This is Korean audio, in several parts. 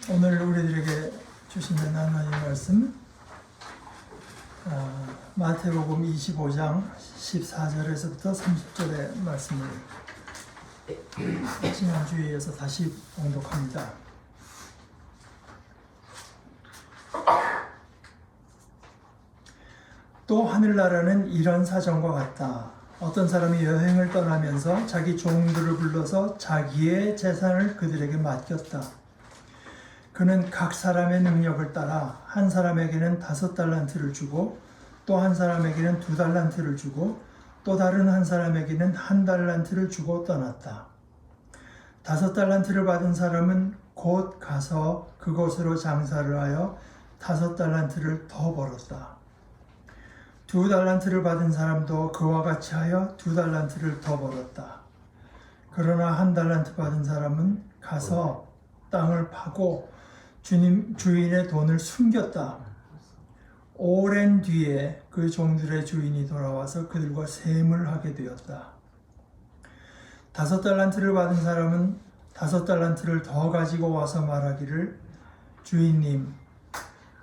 오늘 우리들에게 주시는 하나님의 말씀 마태복음 25장 14절에서부터 30절의 말씀을 지난주에 이어서 다시 봉독합니다. 또 하늘나라는 이런 사정과 같다. 어떤 사람이 여행을 떠나면서 자기 종들을 불러서 자기의 재산을 그들에게 맡겼다. 그는 각 사람의 능력을 따라 한 사람에게는 5달란트를 주고 또 한 사람에게는 2달란트를 주고 또 다른 한 사람에게는 1달란트를 주고 떠났다. 5달란트를 받은 사람은 곧 가서 그곳으로 장사를 하여 5달란트를 더 벌었다. 2달란트를 받은 사람도 그와 같이 하여 2달란트를 더 벌었다. 그러나 1달란트 받은 사람은 가서 땅을 파고 주인의 돈을 숨겼다. 오랜 뒤에 그 종들의 주인이 돌아와서 그들과 셈을 하게 되었다. 5달란트를 받은 사람은 5달란트를 더 가지고 와서 말하기를 주인님,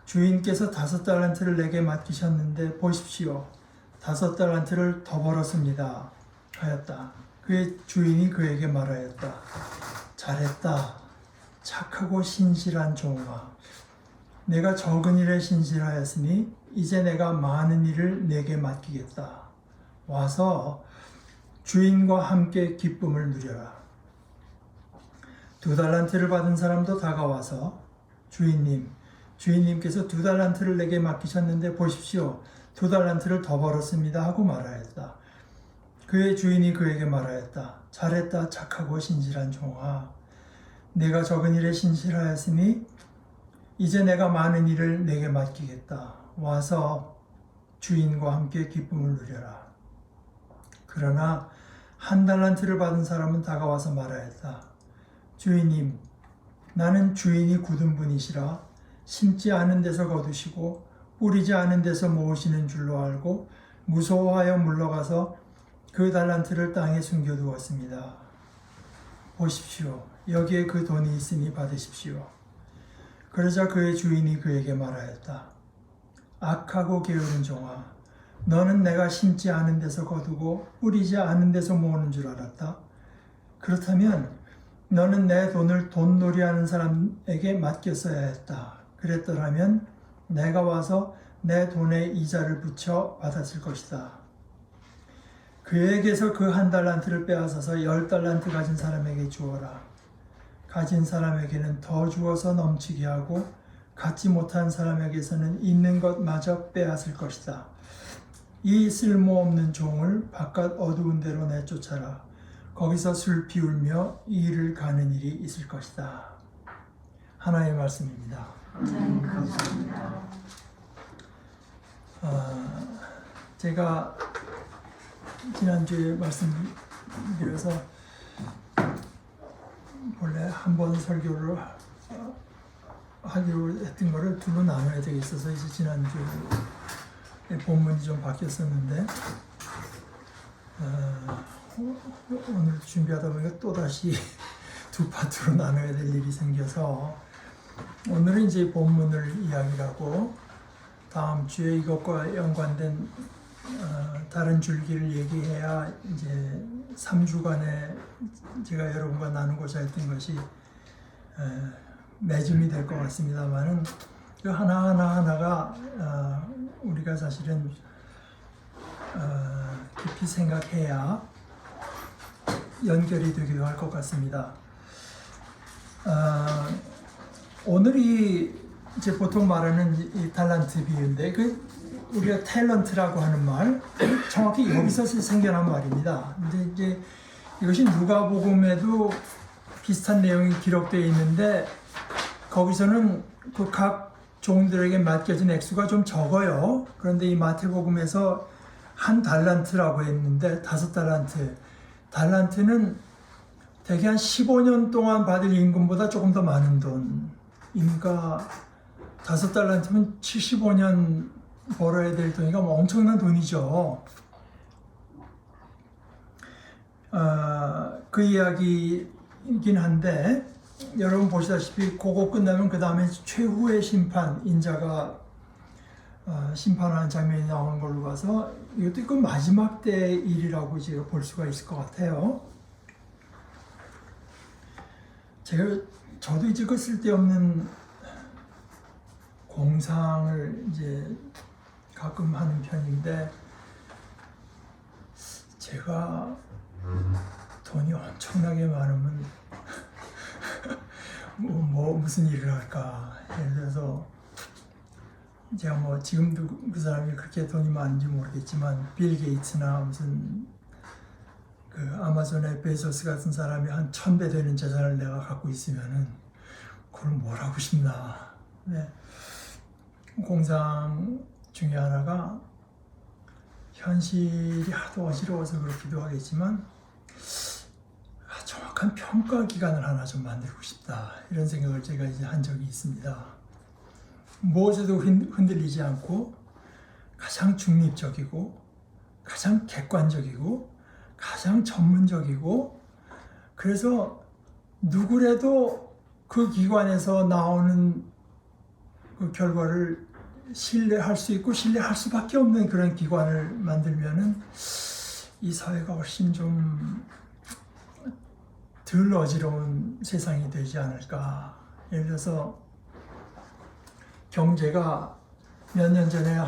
주인께서 5달란트를 내게 맡기셨는데 보십시오. 5달란트를 더 벌었습니다. 하였다. 그의 주인이 그에게 말하였다. 잘했다. 착하고 신실한 종아. 내가 적은 일에 신실하였으니 이제 내가 많은 일을 내게 맡기겠다. 와서 주인과 함께 기쁨을 누려라. 2달란트를 받은 사람도 다가와서 주인님, 주인님께서 2달란트를 내게 맡기셨는데 보십시오. 2달란트를 더 벌었습니다. 하고 말하였다. 그의 주인이 그에게 말하였다. 잘했다. 착하고 신실한 종아. 내가 적은 일에 신실하였으니 이제 내가 많은 일을 내게 맡기겠다. 와서 주인과 함께 기쁨을 누려라. 그러나 1달란트를 받은 사람은 다가와서 말하였다. 주인님, 나는 주인이 굳은 분이시라 심지 않은 데서 거두시고 뿌리지 않은 데서 모으시는 줄로 알고 무서워하여 물러가서 그 달란트를 땅에 숨겨두었습니다. 보십시오. 여기에 그 돈이 있으니 받으십시오. 그러자 그의 주인이 그에게 말하였다. 악하고 게으른 종아, 너는 내가 심지 않은 데서 거두고 뿌리지 않은 데서 모으는 줄 알았다. 그렇다면 너는 내 돈을 돈놀이하는 사람에게 맡겼어야 했다. 그랬더라면 내가 와서 내 돈에 이자를 붙여 받았을 것이다. 그에게서 그 1달란트를 빼앗아서 10달란트 가진 사람에게 주어라. 가진 사람에게는 더 주어서 넘치게 하고 갖지 못한 사람에게서는 있는 것마저 빼앗을 것이다. 이 쓸모없는 종을 바깥 어두운 데로 내쫓아라. 거기서 술 피울며 일을 가는 일이 있을 것이다. 하나의 말씀입니다. 감사합니다. 제가 지난주에 말씀드려서 원래 한 번 설교를 하기로 했던 거를 두로 나눠야 되겠어서 이제 지난주에 본문이 좀 바뀌었었는데 오늘 준비하다 보니까 또다시 두 파트로 나눠야 될 일이 생겨서 오늘은 이제 본문을 이야기하고 다음 주에 이것과 연관된 다른 줄기를 얘기해야 이제 3주간에 제가 여러분과 나누고자 했던 것이 매짐이 될 것 같습니다만은 그 하나가 우리가 사실은 깊이 생각해야 연결이 되기도 할 것 같습니다. 오늘이 이제 보통 말하는 이 달란트 비유인데 우리가 탤런트라고 하는 말 정확히 여기서 생겨난 말입니다. 근데 이제 이것이 누가복음에도 비슷한 내용이 기록되어 있는데 거기서는 그 각 종들에게 맡겨진 액수가 좀 적어요. 그런데 이 마태복음에서 1달란트라고 했는데 5달란트. 달란트는 대개 한 15년 동안 받을 임금보다 조금 더 많은 돈이니까 5달란트면 75년 벌어야 될 돈이니까 엄청난 돈이죠. 그 이야기이긴 한데 여러분 보시다시피 그거 끝나면 그 다음에 최후의 심판, 인자가 심판하는 장면이 나오는 걸로 봐서 이것도 그 마지막 때의 일이라고 제가 볼 수가 있을 것 같아요. 저도 이제 그 쓸데없는 공상을 이제 가끔 하는 편인데, 제가 돈이 엄청나게 많으면 무슨 일을 할까. 예를 들어서 제가 뭐 지금도 그 사람이 그렇게 돈이 많은지 모르겠지만 빌 게이츠나 무슨 그 아마존의 베조스 같은 사람이 한 1000배 되는 재산을 내가 갖고 있으면은 그걸 뭘 하고 싶나. 네. 공상 중에 하나가 현실이 하도 어지러워서 그렇기도 하겠지만 정확한 평가 기관을 하나 좀 만들고 싶다, 이런 생각을 제가 이제 한 적이 있습니다. 무엇에도 흔들리지 않고 가장 중립적이고 가장 객관적이고 가장 전문적이고, 그래서 누구라도 그 기관에서 나오는 그 결과를 신뢰할 수 있고 신뢰할 수밖에 없는 그런 기관을 만들면은 이 사회가 훨씬 좀 덜 어지러운 세상이 되지 않을까. 예를 들어서 경제가 몇 년 전에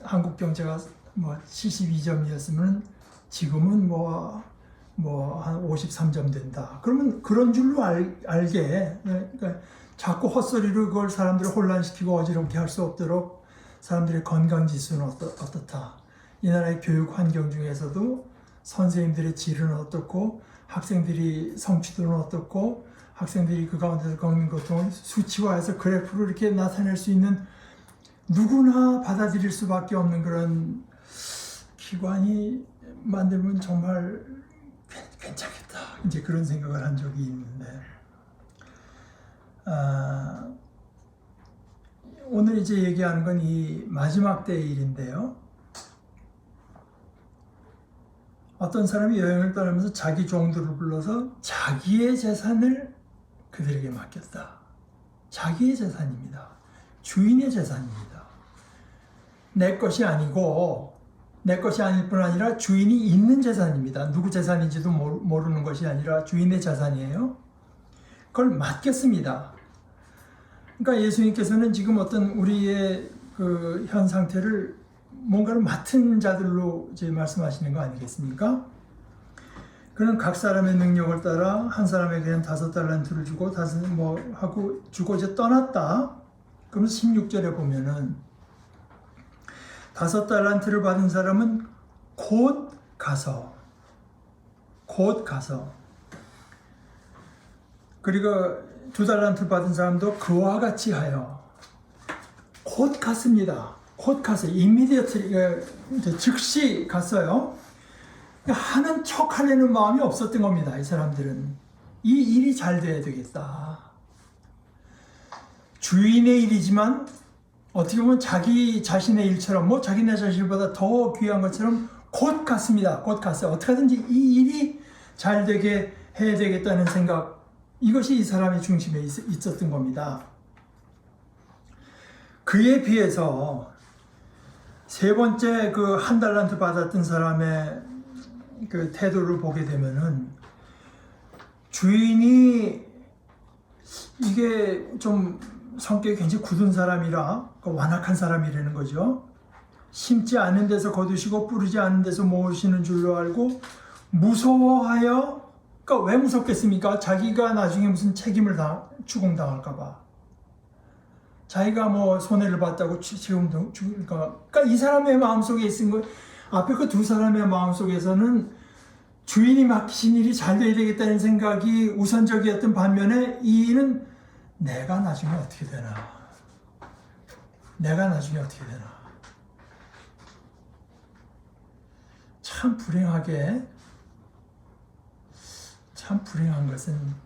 한국 경제가 뭐 72점이었으면 지금은 한 53점 된다. 그러면 그런 줄로 알게, 그러니까 자꾸 헛소리로 그걸 사람들을 혼란시키고 어지럽게 할 수 없도록 사람들의 건강 지수는 어떻다. 이 나라의 교육 환경 중에서도 선생님들의 질은 어떻고, 학생들이 성취도는 어떻고, 학생들이 그 가운데서 겪는 고통을 수치화해서 그래프로 이렇게 나타낼 수 있는, 누구나 받아들일 수밖에 없는 그런 기관이 만들면 정말 괜찮겠다. 이제 그런 생각을 한 적이 있는데, 오늘 이제 얘기하는 건 이 마지막 때의 일인데요. 어떤 사람이 여행을 떠나면서 자기 종들을 불러서 자기의 재산을 그들에게 맡겼다. 자기의 재산입니다. 주인의 재산입니다. 내 것이 아니고, 내 것이 아닐 뿐 아니라 주인이 있는 재산입니다. 누구 재산인지도 모르는 것이 아니라 주인의 재산이에요. 그걸 맡겼습니다. 그러니까 예수님께서는 지금 어떤 우리의 그 현 상태를 뭔가를 맡은 자들로 이제 말씀하시는 거 아니겠습니까? 그는 각 사람의 능력을 따라 한 사람에게는 5달란트를 주고 하고 주고 이제 떠났다. 그러면 16절에 보면은 5달란트를 받은 사람은 곧 가서 그리고 2달란트 받은 사람도 그와 같이 하여 곧 갔습니다. 곧 가서 immediately, 즉시 갔어요. 하는 척 하려는 마음이 없었던 겁니다. 이 사람들은 이 일이 잘 돼야 되겠다. 주인의 일이지만 어떻게 보면 자기 자신의 일처럼, 자기네 자신보다 더 귀한 것처럼 곧 갔습니다. 곧 갔어요. 어떻게 하든지 이 일이 잘 되게 해야 되겠다는 생각, 이것이 이 사람의 중심에 있었던 겁니다. 그에 비해서 세 번째 그 1달란트 받았던 사람의 그 태도를 보게 되면은, 주인이 이게 좀 성격이 굉장히 굳은 사람이라, 완악한 사람이라는 거죠. 심지 않은 데서 거두시고 뿌리지 않은 데서 모으시는 줄로 알고 무서워하여, 그러니까 왜 무섭겠습니까? 자기가 나중에 무슨 책임을 추궁당할까봐. 자기가 손해를 봤다고 그러니까 이 사람의 마음속에 있은 거, 앞에 그 두 사람의 마음속에서는 주인이 맡기신 일이 잘 돼야 되겠다는 생각이 우선적이었던 반면에, 이 일은 내가 나중에 어떻게 되나. 참 불행한 것은,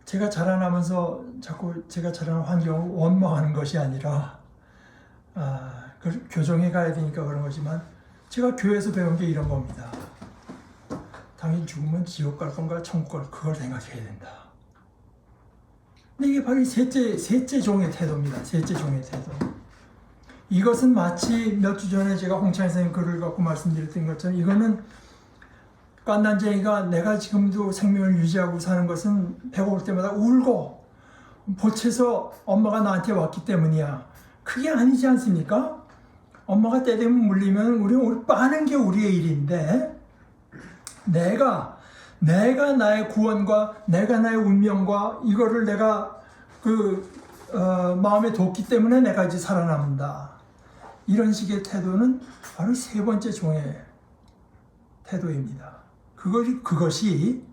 제가 자라나면서 자꾸 제가 자라는 환경을 원망하는 것이 아니라, 교정해 가야 되니까 그런 거지만, 제가 교회에서 배운 게 이런 겁니다. 당신 죽으면 지옥 갈 건가 천국 갈 건가, 그걸 생각해야 된다. 근데 이게 바로 셋째 종의 태도입니다. 셋째 종의 태도. 이것은 마치 몇 주 전에 제가 홍찬 선생님 글을 갖고 말씀드렸던 것처럼 이거는 깐난쟁이가 내가 지금도 생명을 유지하고 사는 것은 배가 올 때마다 울고 보채서 엄마가 나한테 왔기 때문이야. 그게 아니지 않습니까? 엄마가 때 되면 물리면 우리 빠는 게 우리의 일인데 내가 나의 구원과 내가 나의 운명과 이거를 내가 마음에 뒀기 때문에 내가 이제 살아남는다. 이런 식의 태도는 바로 세 번째 종의 태도입니다. 그것이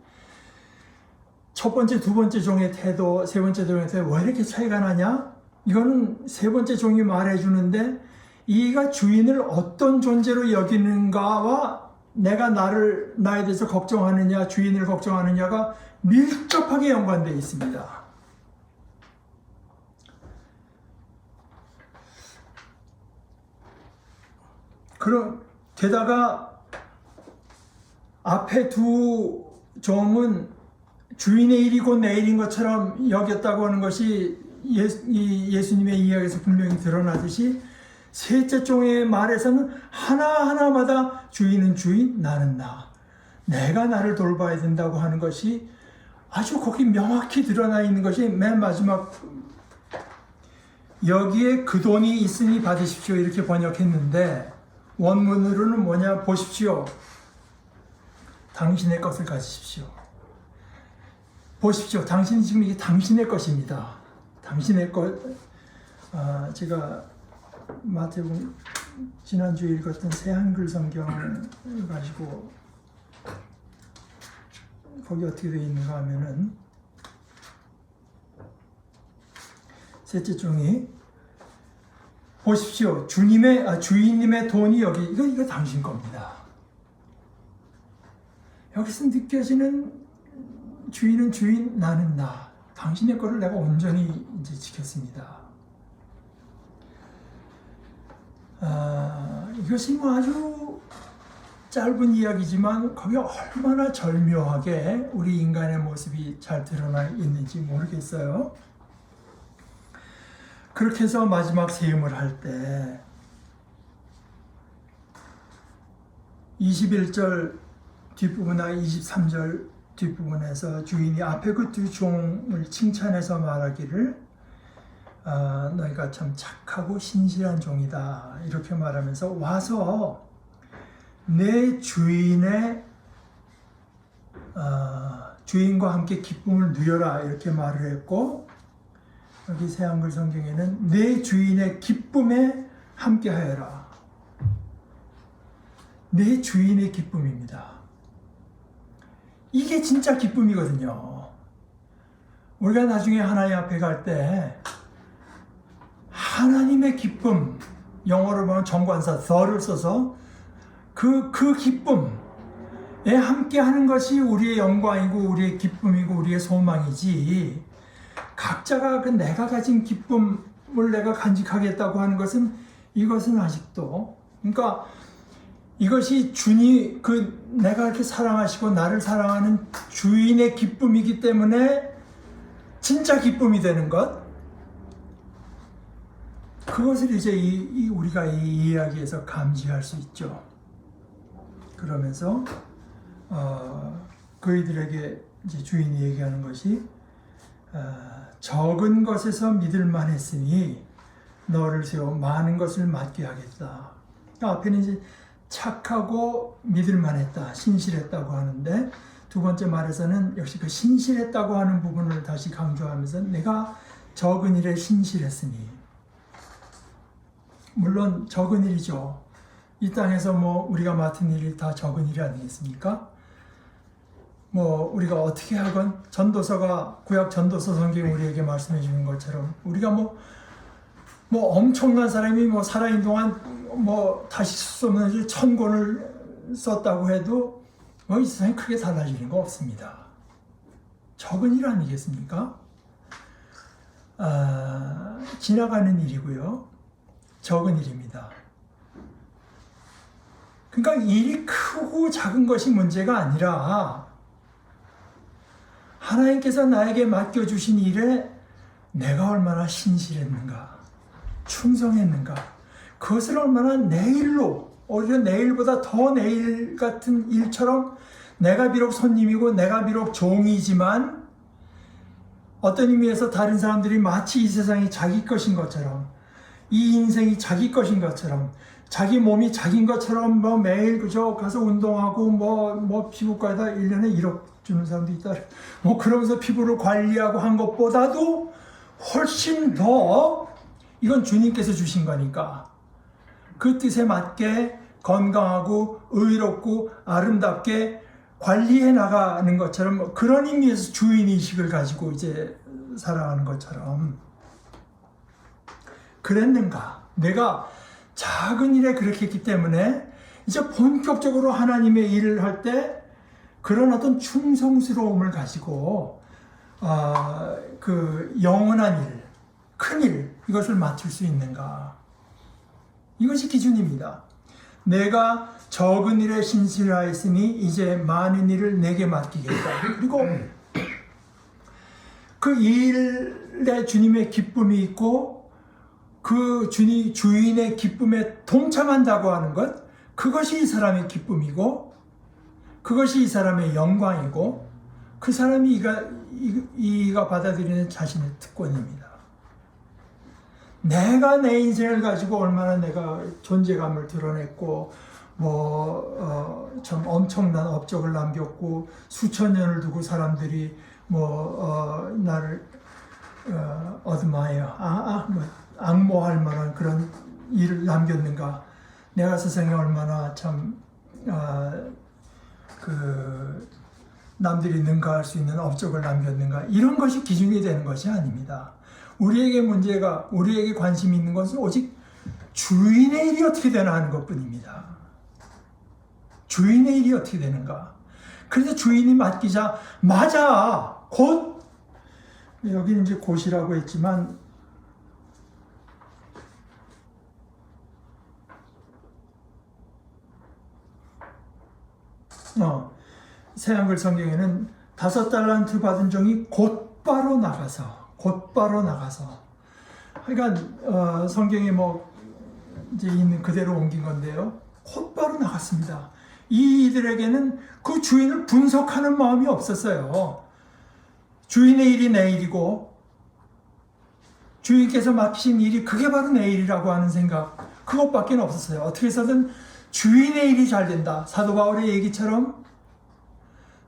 첫 번째, 두 번째 종의 태도, 세 번째 종의 태도 왜 이렇게 차이가 나냐? 이거는 세 번째 종이 말해주는데 이가 주인을 어떤 존재로 여기는가와 내가 나에 대해서 걱정하느냐, 주인을 걱정하느냐가 밀접하게 연관되어 있습니다. 게다가 앞에 두 종은 주인의 일이 곧 내 일인 것처럼 여겼다고 하는 것이 예수님의 이야기에서 분명히 드러나듯이 셋째 종의 말에서는 하나하나마다 주인은 주인, 나는 나. 내가 나를 돌봐야 된다고 하는 것이 아주 거기 명확히 드러나 있는 것이 맨 마지막 여기에 그 돈이 있으니 받으십시오 이렇게 번역했는데 원문으로는 뭐냐 보십시오. 당신의 것을 가지십시오. 보십시오. 당신이 지금 이게 당신의 것입니다. 당신의 것. 제가 마태복음 지난주에 읽었던 새 한글 성경을 가지고 거기 어떻게 되어 있는가 하면은 셋째 종이 보십시오. 주인님의 돈이 여기 이거 당신 겁니다. 여기서 느껴지는 주인은 주인, 나는 나. 당신의 거를 내가 온전히 이제 지켰습니다. 이것이 뭐 아주 짧은 이야기지만 거기 얼마나 절묘하게 우리 인간의 모습이 잘 드러나 있는지 모르겠어요. 그렇게 해서 마지막 세움을 할 때 21절 뒷부분과 23절 뒷부분에서 주인이 앞에 그 두 종을 칭찬해서 말하기를 너희가 참 착하고 신실한 종이다 이렇게 말하면서 와서 내 주인의 주인과 함께 기쁨을 누려라 이렇게 말을 했고 여기 새한글 성경에는 내 주인의 기쁨에 함께하여라. 내 주인의 기쁨입니다. 이게 진짜 기쁨이거든요. 우리가 나중에 하나님 앞에 갈 때 하나님의 기쁨, 영어로 보면 정관사 the를 써서 그 기쁨에 함께 하는 것이 우리의 영광이고 우리의 기쁨이고 우리의 소망이지 각자가 내가 가진 기쁨을 내가 간직하겠다고 하는 것은 이것은 아직도 그러니까 이것이 내가 이렇게 사랑하시고 나를 사랑하는 주인의 기쁨이기 때문에 진짜 기쁨이 되는 것 그것을 이제 우리가 이 이야기에서 감지할 수 있죠. 그러면서 그이들에게 이제 주인이 얘기하는 것이 적은 것에서 믿을만 했으니 너를 세워 많은 것을 맡게 하겠다. 그러니까 앞에는 이제 착하고 믿을만 했다, 신실했다고 하는데 두 번째 말에서는 역시 그 신실했다고 하는 부분을 다시 강조하면서 내가 적은 일에 신실했으니 물론 적은 일이죠. 이 땅에서 뭐 우리가 맡은 일이 다 적은 일이 아니겠습니까? 뭐 우리가 어떻게 하건 전도서가 구약 전도서 성경 우리에게 말씀해 주는 것처럼 우리가 뭐 엄청난 사람이 뭐 살아있는 동안 뭐 다시 쓸 수 없는 1000권을 썼다고 해도 뭐 이 세상에 크게 달라지는 거 없습니다. 적은 일 아니겠습니까? 지나가는 일이고요. 적은 일입니다. 그러니까 일이 크고 작은 것이 문제가 아니라 하나님께서 나에게 맡겨주신 일에 내가 얼마나 신실했는가, 충성했는가, 그것을 얼마나 내일로, 오히려 내일보다 더 내일 같은 일처럼 내가 비록 손님이고 내가 비록 종이지만 어떤 의미에서 다른 사람들이 마치 이 세상이 자기 것인 것처럼, 이 인생이 자기 것인 것처럼, 자기 몸이 자기인 것처럼 뭐 매일 그저 가서 운동하고 뭐 피부과에다 1년에 1억 주는 사람도 있다. 뭐 그러면서 피부를 관리하고 한 것보다도 훨씬 더 이건 주님께서 주신 거니까 그 뜻에 맞게 건강하고 의롭고 아름답게 관리해 나가는 것처럼 그런 의미에서 주인의식을 가지고 이제 살아가는 것처럼 그랬는가? 내가 작은 일에 그렇게 했기 때문에 이제 본격적으로 하나님의 일을 할 때 그런 어떤 충성스러움을 가지고 그 영원한 일, 큰 일, 이것을 맡을 수 있는가? 이것이 기준입니다. 내가 적은 일에 신실하였으니 이제 많은 일을 내게 맡기겠다. 그리고 그 일에 주님의 기쁨이 있고 그 주인의 기쁨에 동참한다고 하는 것, 그것이 이 사람의 기쁨이고 그것이 이 사람의 영광이고 그 사람이 이가 받아들이는 자신의 특권입니다. 내가 내 인생을 가지고 얼마나 내가 존재감을 드러냈고 참 엄청난 업적을 남겼고 수천 년을 두고 사람들이 나를 앙모할 만한 그런 일을 남겼는가? 내가 세상에 얼마나 참 남들이 능가할 수 있는 업적을 남겼는가? 이런 것이 기준이 되는 것이 아닙니다. 우리에게 관심이 있는 것은 오직 주인의 일이 어떻게 되나 하는 것뿐입니다. 주인의 일이 어떻게 되는가? 그래서 주인이 맡기자마자 곧, 여기는 이제 곧이라고 했지만 새한글 성경에는 5달란트 받은 종이 곧바로 나가서 그러니까 성경에 이제 있는 그대로 옮긴 건데요. 곧바로 나갔습니다. 이들에게는 그 주인을 분석하는 마음이 없었어요. 주인의 일이 내 일이고 주인께서 맡기신 일이 그게 바로 내 일이라고 하는 생각, 그것밖에 없었어요. 어떻게 해서든 주인의 일이 잘 된다. 사도 바울의 얘기처럼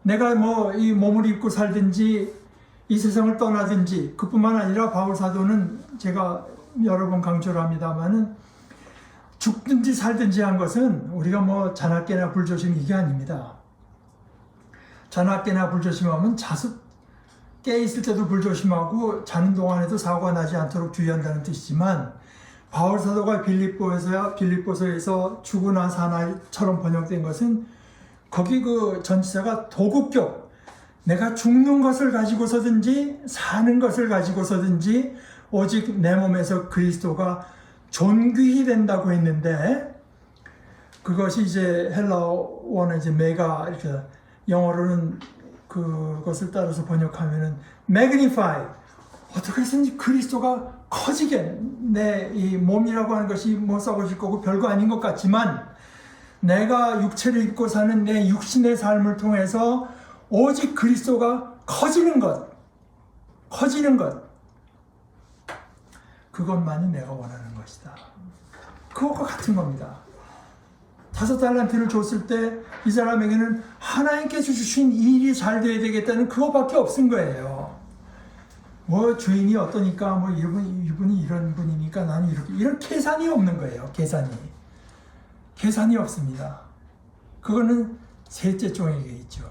내가 이 몸을 입고 살든지 이 세상을 떠나든지, 그뿐만 아니라 바울 사도는 제가 여러 번 강조를 합니다만은 죽든지 살든지 한 것은 우리가 자나깨나 불조심 이게 아닙니다. 자나깨나 불조심하면 깨 있을 때도 불조심하고 자는 동안에도 사고가 나지 않도록 주의한다는 뜻이지만, 바울 사도가 빌립보서에서 죽으나 사나처럼 번역된 것은 거기 그 전치사가 도국격, 내가 죽는 것을 가지고서든지 사는 것을 가지고서든지 오직 내 몸에서 그리스도가 존귀히 된다고 했는데, 그것이 이제 헬라어는 이제 메가, 이렇게 영어로는 그것을 따라서 번역하면은 magnify, 어떻게 해서든지 그리스도가 커지게, 내 이 몸이라고 하는 것이 썩어질 거고 별거 아닌 것 같지만 내가 육체를 입고 사는 내 육신의 삶을 통해서 오직 그리스도가 커지는 것, 그것만이 내가 원하는 것이다. 그것과 같은 겁니다. 5달란트를 줬을 때 이 사람에게는 하나님께서 주신 일이 잘 돼야 되겠다는 그것밖에 없은 거예요. 주인이 어떠니까 이분이 이런 분이니까 나는 이런 계산이 없는 거예요. 계산이 없습니다. 그거는 셋째 종에게 있죠.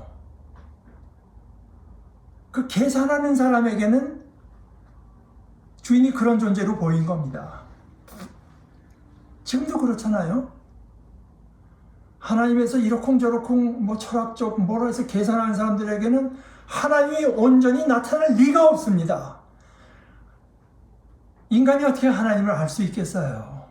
그 계산하는 사람에게는 주인이 그런 존재로 보인 겁니다. 지금도 그렇잖아요. 하나님에서 이러쿵저러쿵 철학적 뭐라 해서 계산하는 사람들에게는 하나님이 온전히 나타날 리가 없습니다. 인간이 어떻게 하나님을 알 수 있겠어요?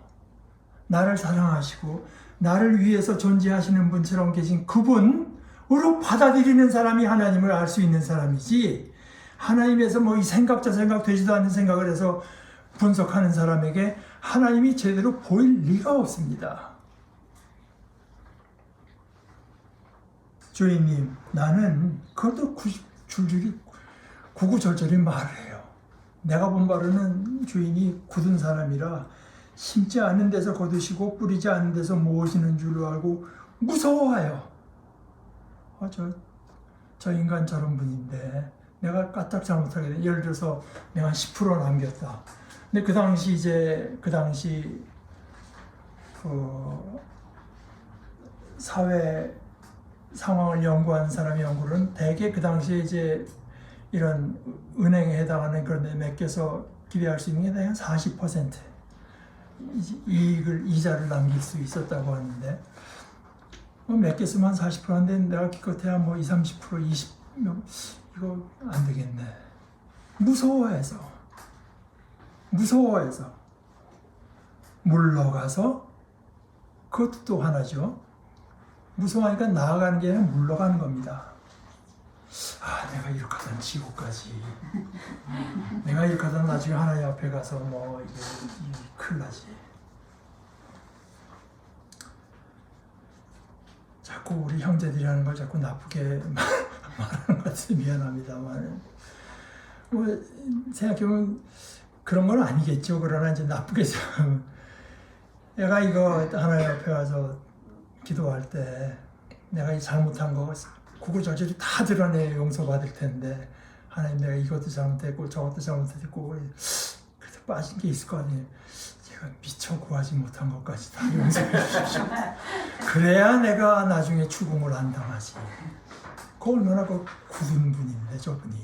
나를 사랑하시고 나를 위해서 존재하시는 분처럼 계신 그분으로 받아들이는 사람이 하나님을 알 수 있는 사람이지, 하나님에서 뭐 이 생각 저 생각 되지도 않는 생각을 해서 분석하는 사람에게 하나님이 제대로 보일 리가 없습니다. 주인님, 나는 그것도 줄줄이 구구절절히 말을 해요. 내가 본 바로는 주인이 굳은 사람이라 심지 않은 데서 거두시고 뿌리지 않은 데서 모으시는 줄로 알고 무서워해요. 저 인간 저런 분인데 내가 까딱 잘못하게 돼. 예를 들어서 내가 한 10% 남겼다. 근데 그 당시 그 사회 상황을 연구한 사람의 연구는 대개 그 당시에 이제 이런 은행에 해당하는 그런 데 맡겨서 기대할 수 있는 게 한 40% 이자를 남길 수 있었다고 하는데 맡겼으면 한 40%인데 내가 기껏해야 뭐 20, 30%, 20 이거 안 되겠네. 무서워해서 물러가서 그것도 또 하나죠. 무서워하니까 나아가는 게 아니라 물러가는 겁니다. 내가 이렇게 하던 지옥까지 내가 이렇게 하던 나중에 하나님 앞에 가서 뭐 이게 큰일 나지. 자꾸 우리 형제들이 하는 걸 자꾸 나쁘게 말하는 것 같아서 미안합니다만 뭐 생각해보면 그런 건 아니겠죠. 그러나 이제 나쁘게 내가 이거 하나님 앞에 와서 기도할 때 내가 이 잘못한 거 구구절절히 다 드러내 용서받을 텐데 하나님 내가 이것도 잘못했고 저것도 잘못했고 그래서 빠진 게 있을 거 아니에요. 제가 미처 구하지 못한 것까지 다 용서해 주십시오. 그래야 내가 나중에 추궁을 안 당하지. 그 얼마나 그 굳은 분인데 저분이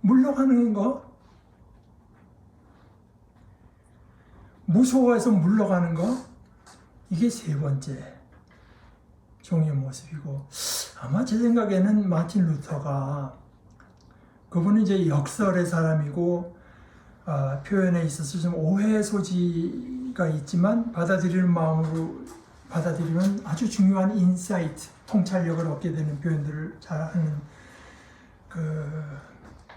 물러가는 거 무서워해서 물러가는 거 이게 세 번째 종의 모습이고 아마 제 생각에는 마틴 루터가 그분은 이제 역설의 사람이고 표현에 있어서 좀 오해의 소지가 있지만 받아들이는 마음으로 받아들이면 아주 중요한 인사이트, 통찰력을 얻게 되는 표현들을 잘하는 그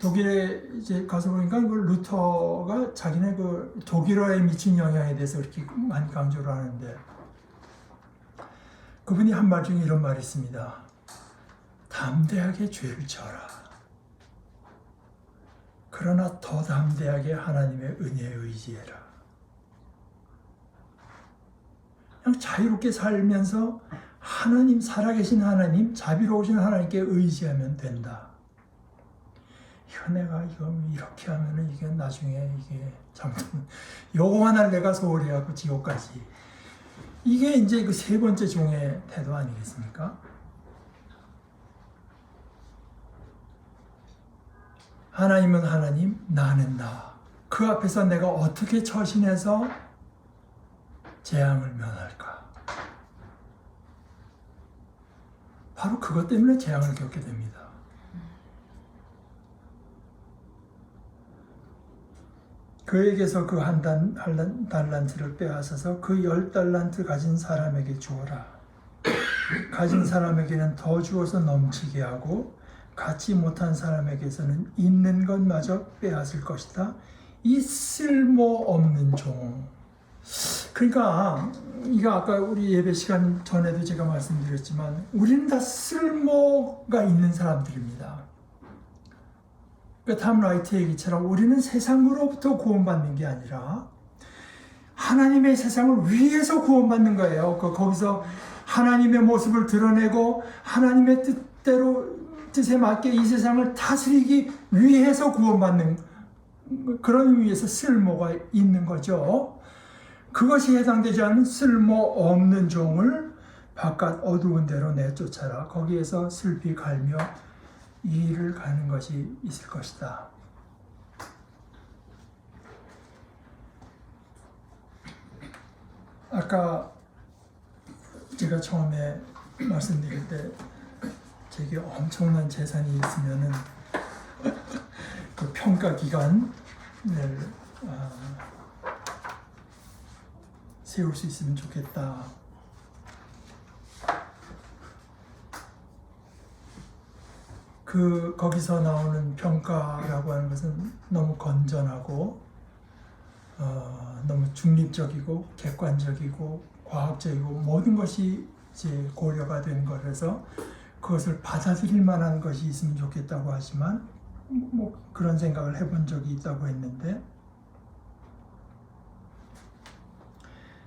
독일에 이제 가서 보니까 그 루터가 자기네 그 독일어에 미친 영향에 대해서 이렇게 많이 강조를 하는데 그분이 한 말 중에 이런 말이 있습니다. 담대하게 죄를 져라. 그러나 더 담대하게 하나님의 은혜에 의지해라. 그냥 자유롭게 살면서 하나님, 살아계신 하나님, 자비로우신 하나님께 의지하면 된다. 내가 이거 이렇게 하면은 이게 나중에 이게 잘못하면 요거 하나를 내가 소홀히 하고 지옥까지. 이게 이제 그 세 번째 종의 태도 아니겠습니까? 하나님은 하나님, 나는 나. 그 앞에서 내가 어떻게 처신해서 재앙을 면할까? 바로 그것 때문에 재앙을 겪게 됩니다. 그에게서 그 한 달란트를 빼앗아서 그 10달란트 가진 사람에게 주어라. 가진 사람에게는 더 주어서 넘치게 하고 갖지 못한 사람에게서는 있는 것마저 빼앗을 것이다. 이 쓸모없는 종. 그러니까 이거 아까 우리 예배 시간 전에도 제가 말씀드렸지만 우리는 다 쓸모가 있는 사람들입니다. 탐 라이트 얘기처럼 우리는 세상으로부터 구원받는 게 아니라 하나님의 세상을 위해서 구원받는 거예요. 거기서 하나님의 모습을 드러내고 하나님의 뜻에 맞게 이 세상을 다스리기 위해서 구원받는 그런 의미에서 쓸모가 있는 거죠. 그것이 해당되지 않는 쓸모없는 종을 바깥 어두운 데로 내쫓아라. 거기에서 슬피 갈며 이 일을 가는 것이 있을 것이다. 아까 제가 처음에 말씀드릴 때 제게 엄청난 재산이 있으면은 그 평가 기간을 세울 수 있으면 좋겠다. 거기서 나오는 평가라고 하는 것은 너무 건전하고 너무 중립적이고 객관적이고 과학적이고 모든 것이 이제 고려가 된 거라서 그것을 받아들일 만한 것이 있으면 좋겠다고 하지만 뭐 그런 생각을 해본 적이 있다고 했는데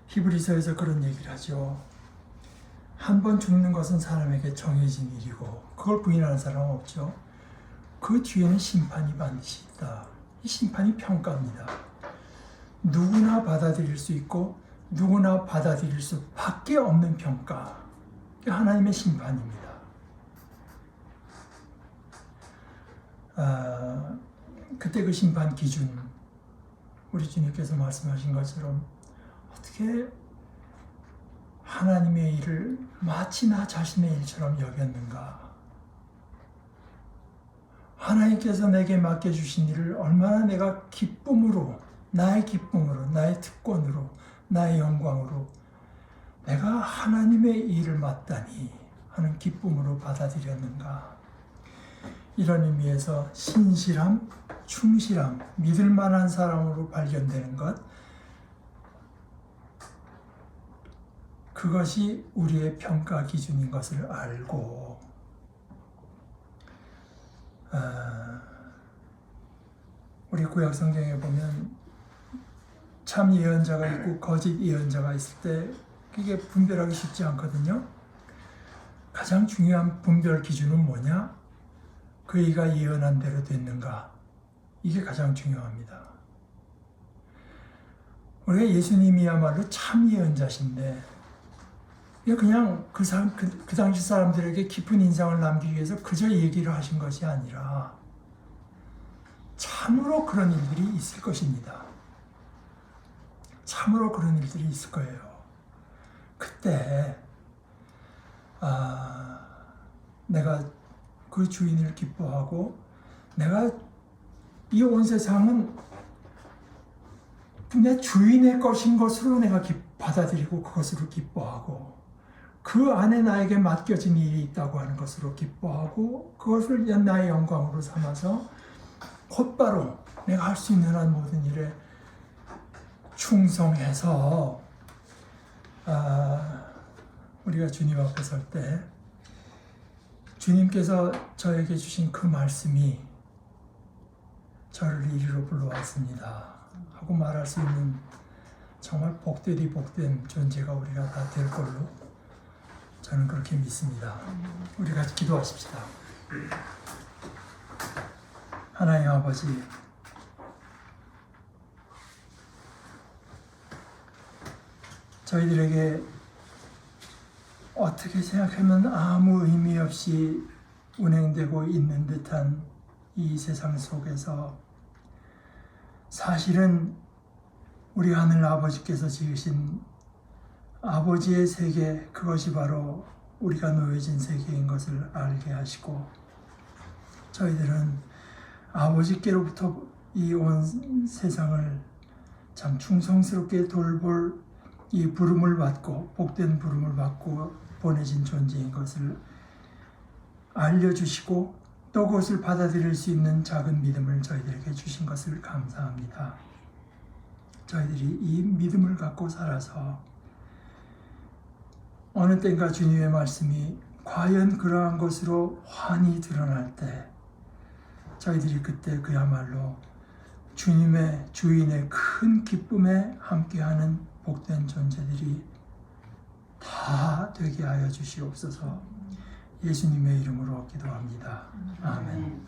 히브리서에서 그런 얘기를 하죠. 한 번 죽는 것은 사람에게 정해진 일이고 그걸 부인하는 사람은 없죠. 그 뒤에는 심판이 반드시 있다. 이 심판이 평가입니다. 누구나 받아들일 수 있고 누구나 받아들일 수밖에 없는 평가. 하나님의 심판입니다. 그때 그 심판 기준, 우리 주님께서 말씀하신 것처럼 어떻게 하나님의 일을 마치 나 자신의 일처럼 여겼는가? 하나님께서 내게 맡겨주신 일을 얼마나 내가 기쁨으로, 나의 기쁨으로, 나의 특권으로, 나의 영광으로 내가 하나님의 일을 맡다니 하는 기쁨으로 받아들였는가? 이런 의미에서 신실함, 충실함, 믿을 만한 사람으로 발견되는 것, 그것이 우리의 평가 기준인 것을 알고 우리 구약 성경에 보면 참 예언자가 있고 거짓 예언자가 있을 때 그게 분별하기 쉽지 않거든요. 가장 중요한 분별 기준은 뭐냐? 그이가 예언한 대로 됐는가? 이게 가장 중요합니다. 우리가 예수님이야말로 참 예언자신데 그냥 그 당시 사람들에게 깊은 인상을 남기기 위해서 그저 얘기를 하신 것이 아니라 참으로 그런 일들이 있을 것입니다. 참으로 그런 일들이 있을 거예요. 그때 내가 그 주인을 기뻐하고 내가 이 온 세상은 내 주인의 것인 것으로 내가 받아들이고 그것으로 기뻐하고 그 안에 나에게 맡겨진 일이 있다고 하는 것으로 기뻐하고 그것을 나의 영광으로 삼아서 곧바로 내가 할 수 있는 한 모든 일에 충성해서 우리가 주님 앞에 설 때 주님께서 저에게 주신 그 말씀이 저를 이리로 불러왔습니다 하고 말할 수 있는 정말 복되디 복된 존재가 우리가 다 될 걸로 저는 그렇게 믿습니다. 우리 같이 기도하십시다. 하나님 아버지, 저희들에게 어떻게 생각하면 아무 의미 없이 운행되고 있는 듯한 이 세상 속에서 사실은 우리 하늘 아버지께서 지으신 아버지의 세계, 그것이 바로 우리가 놓여진 세계인 것을 알게 하시고 저희들은 아버지께로부터 이 온 세상을 참 충성스럽게 돌볼 이 부름을 받고 복된 부름을 받고 보내진 존재인 것을 알려주시고 또 그것을 받아들일 수 있는 작은 믿음을 저희들에게 주신 것을 감사합니다. 저희들이 이 믿음을 갖고 살아서 어느 때인가 주님의 말씀이 과연 그러한 것으로 환히 드러날 때 저희들이 그때 그야말로 주님의 주인의 큰 기쁨에 함께하는 복된 존재들이 다 되게 하여 주시옵소서. 예수님의 이름으로 기도합니다. 아멘.